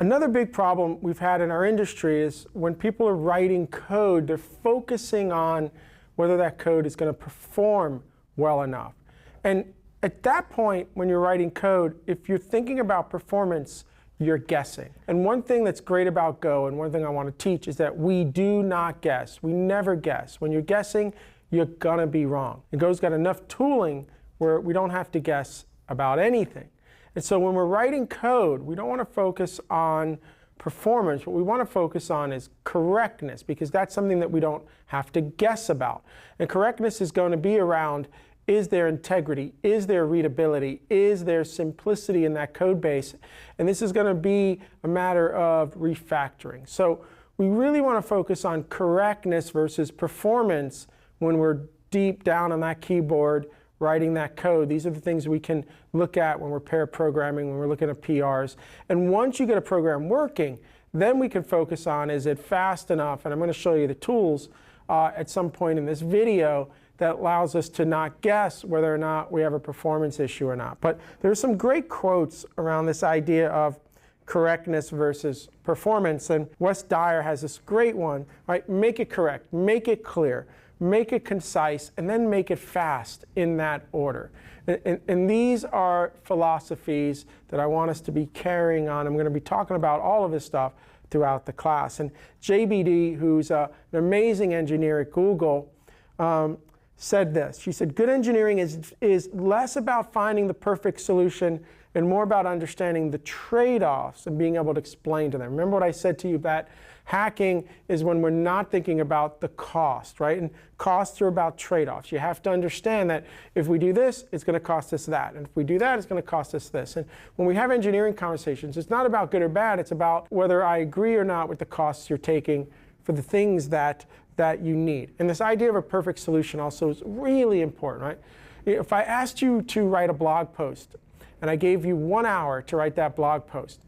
Another big problem we've had in our industry is when people are writing code, they're focusing on whether that code is going to perform well enough. And at that point, when you're writing code, if you're thinking about performance, you're guessing. And one thing that's great about Go, and one thing I want to teach, is that we do not guess. We never guess. When you're guessing, you're going to be wrong. And Go's got enough tooling where we don't have to guess about anything. And so when we're writing code, we don't want to focus on performance. What we want to focus on is correctness, because that's something that we don't have to guess about. And correctness is going to be around, is there integrity? Is there readability? Is there simplicity in that code base? And this is going to be a matter of refactoring. So we really want to focus on correctness versus performance when we're deep down on that keyboard writing that code. These are the things we can look at when we're pair programming, when we're looking at PRs. And once you get a program working, then we can focus on, is it fast enough? And I'm going to show you the tools at some point in this video that allows us to not guess whether or not we have a performance issue or not. But there's some great quotes around this idea of correctness versus performance. And Wes Dyer has this great one, right? Make it correct, make it clear, make it concise, and then make it fast in that order. And these are philosophies that I want us to be carrying on. I'm going to be talking about all of this stuff throughout the class. And JBD, who's an amazing engineer at Google, said this. She said, good engineering is less about finding the perfect solution and more about understanding the trade-offs and being able to explain to them. Remember what I said to you, that hacking is when we're not thinking about the cost, right? And costs are about trade-offs. You have to understand that if we do this, it's going to cost us that. And if we do that, it's going to cost us this. And when we have engineering conversations, it's not about good or bad. It's about whether I agree or not with the costs you're taking for the things that you need. And this idea of a perfect solution also is really important, right? If I asked you to write a blog post and I gave you 1 hour to write that blog post,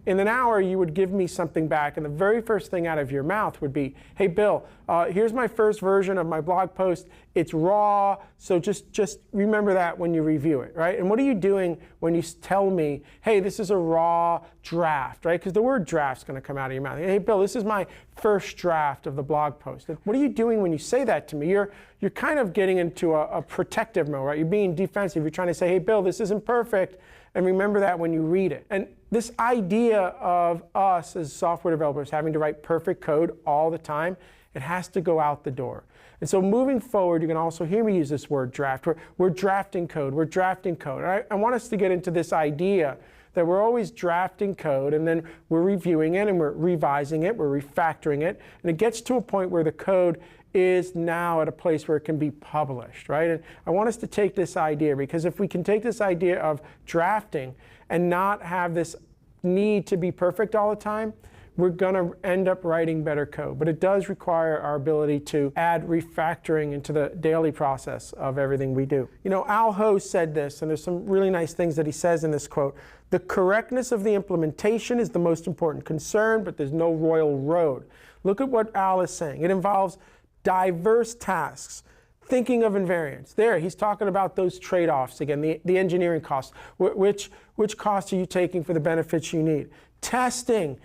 in an hour you would give me something back, and the very first thing out of your mouth would be, hey Bill, here's my first version of my blog post. It's raw, so just remember that when you review it, right? And what are you doing when you tell me, hey, this is a raw draft, right? Because the word draft's going to come out of your mouth. Hey Bill, this is my first draft of the blog post. What are you doing when you say that to me? You're kind of getting into a protective mode, right? You're being defensive. You're trying to say, hey Bill, this isn't perfect, and remember that when you read it. And this idea of us as software developers having to write perfect code all the time, it has to go out the door. And so moving forward, you can also hear me use this word draft. We're drafting code. We're drafting code. I want us to get into this idea that we're always drafting code, and then we're reviewing it, and we're revising it, we're refactoring it, and it gets to a point where the code is now at a place where it can be published, right? And I want us to take this idea, because if we can take this idea of drafting and not have this need to be perfect all the time, we're going to end up writing better code. But it does require our ability to add refactoring into the daily process of everything we do. You know, Al Ho said this, and there's some really nice things that he says in this quote. The correctness of the implementation is the most important concern, but there's no royal road. Look at what Al is saying. It involves diverse tasks, thinking of invariants. There, he's talking about those trade-offs again, the engineering costs. Which costs are you taking for the benefits you need? Testing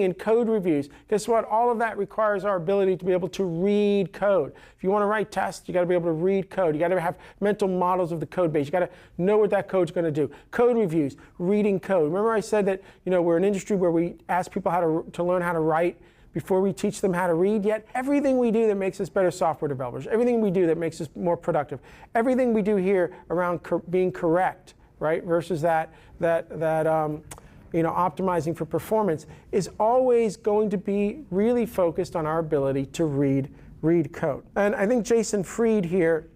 and code reviews. Guess what? All of that requires our ability to be able to read code. If you want to write tests, you got to be able to read code. You got to have mental models of the code base. You got to know what that code's going to do. Code reviews, reading code. Remember I said that, you know, we're an industry where we ask people how to learn how to write before we teach them how to read. Yet everything we do that makes us better software developers, everything we do that makes us more productive, everything we do here around being correct, right, versus that you know, optimizing for performance, is always going to be really focused on our ability to read code. And I think Jason Fried here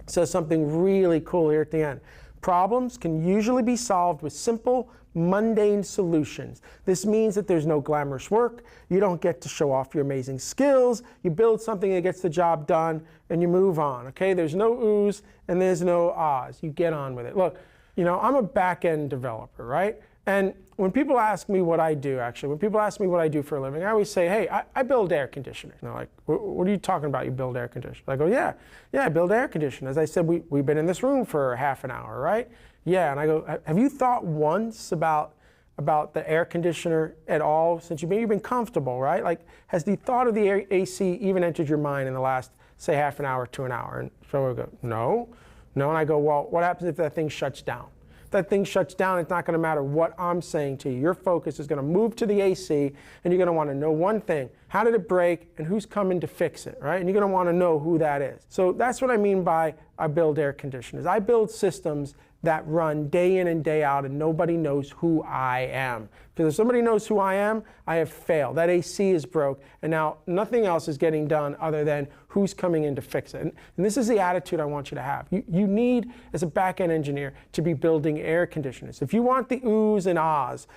says something really cool here at the end. Problems can usually be solved with simple, mundane solutions. This means that there's no glamorous work. You don't get to show off your amazing skills. You build something that gets the job done, and you move on, okay? There's no oohs and there's no ahs. You get on with it. Look, you know, I'm a back-end developer, right? And when people ask me what I do, when people ask me what I do for a living, I always say, hey, I build air conditioners. And they're like, what are you talking about, you build air conditioners? I go, yeah, I build air conditioners. As I said, we've been in this room for half an hour, right? Yeah, and I go, have you thought once about about the air conditioner at all since you've been comfortable, right? Like, has the thought of the AC even entered your mind in the last, say, half an hour to an hour? And so we go, no. And I go, well, what happens if that thing shuts down? If that thing shuts down, it's not going to matter what I'm saying to you. Your focus is going to move to the AC, and you're going to want to know one thing: how did it break, and who's coming to fix it, right? And you're going to want to know who that is. So that's what I mean by I build air conditioners. I build systems that run day in and day out, and nobody knows who I am. Because if somebody knows who I am, I have failed. That AC is broke, and now nothing else is getting done other than who's coming in to fix it. And this is the attitude I want you to have. You need, as a back-end engineer, to be building air conditioners. If you want the oohs and ahs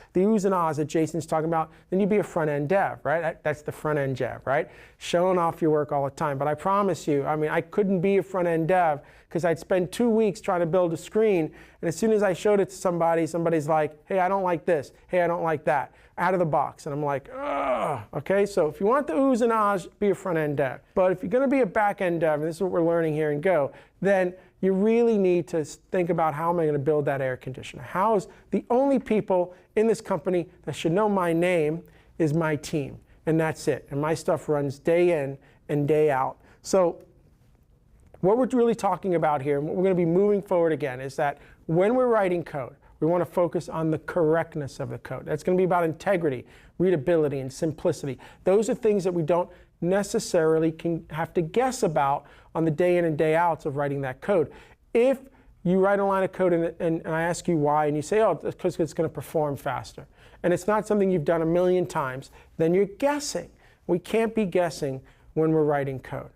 that Jason's talking about, then you'd be a front-end dev, right? That's the front-end dev, right? Showing off your work all the time. But I promise you, I mean, I couldn't be a front-end dev because I'd spend 2 weeks trying to build a screen, and as soon as I showed it to somebody, somebody's like, hey, I don't like this. Hey, I don't like that. Out of the box. And I'm like, ugh. Okay, so if you want the oohs and ahs, be a front-end dev. But if you're going to be a back-end dev, and this is what we're learning here in Go, then you really need to think about, how am I going to build that air conditioner? How is the only people in this company that should know my name is my team, and that's it. And my stuff runs day in and day out. So what we're really talking about here, and what we're going to be moving forward again, is that when we're writing code, we want to focus on the correctness of the code. That's going to be about integrity, readability, and simplicity. Those are things that we don't necessarily have to guess about on the day in and day outs of writing that code. If you write a line of code and I ask you why, and you say, oh, it's because it's going to perform faster, and it's not something you've done a million times, then you're guessing. We can't be guessing when we're writing code.